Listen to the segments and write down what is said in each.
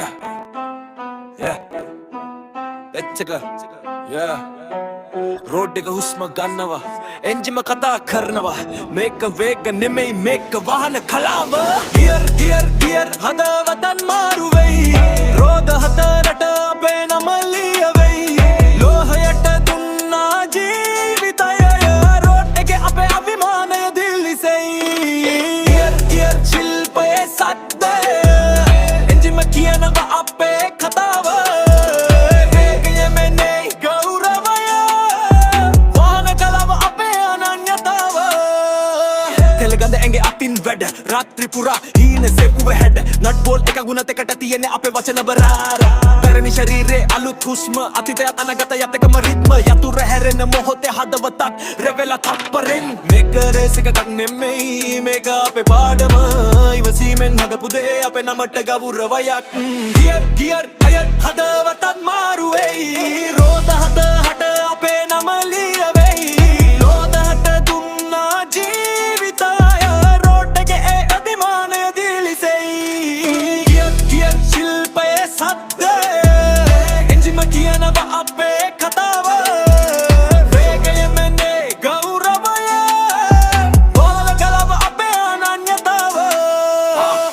Yeah. Let's go. Yeah. Road එක හුස්ම ගන්නවා එන්ජිම කතා කරනවා මේක වේග නෙමෙයි මේක වාහන කලාව ගියර් හදවතන් මාරු වෙයි රෝද හතරට අපේ නම ලියවෙයි ලෝහයට දුන්නා ජීවිතය රෝඩ් එකේ අපේ අභිමානය දිලිසෙයි ගියර් ශිල්පයේ සද්දය එන්ජිම කියනවා අපේ කතාව ගඳ ඇඟේ අතින් වැඩ රාත්‍රි පුරා හීන සෙව්ව හැඩ නට් බෝල් එක ගුණ දෙකට තියෙන්නේ අපේ වචන බරාර පැරණි ශරීරේ අලුත් හුස්ම අතීතයත් අනාගතයත් එකම රිද්ම යතුර හැරෙන මොහොතේ හදවතක් රැවෙලා තප්පරෙන් මේක රේස් එකක් නෙමෙයි මේක අපේ පාඩම ඉවසීමෙන් හදපු දේ අපේ නමට ගෞරවයක් ගියර් හදවතත් මාරු වෙයි රෝද හදහට අපේ නම ලියවෙයි ලෝදහට දුන්නා ජීවිතය ශිල්පයේ සද්දය එන්ජිම කියනවා අපේ කතාව වේගයමනේ ගෞරවය බෝල කලාව අපේ අනන්‍යතාව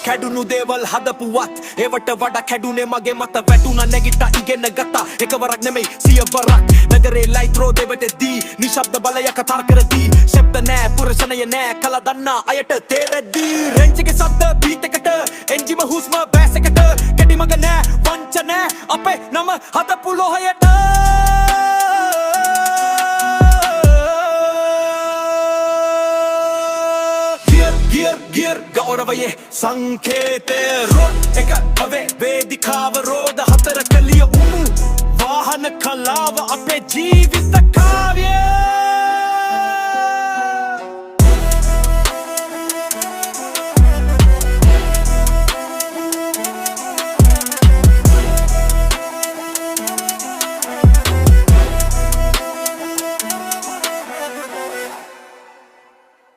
කැඩුණු දේවල් හදපුවත් ඒවට වඩා කැඩුනේ මගේ මත වැටුණා නැගිට්ටා ඉගෙන ගත්තා එකවරක් නෙමෙයි සියවරක් නගරේ ලයිට් රෝදේ වැටෙද්දී නිශ්ශබ්ද බලය කතා කරදී ශබ්ද නෑ පුරුෂණය නෑ කලා දන්නා අයට තේරෙද්දී රෙන්ජ් එකේ සද්ද බීට් එකට එන්ජිම හුස්ම බෑස් එකට කෙටි මග නෑ වංච නෑ අපේ නම හදපු ලෝහයට ගියර් ගෞරවයේ සංකේතය රෝඩ් එක අවේ වේදිකාව රෝද හතර කලිය උණු වාහන කලාව අපේ ජීවි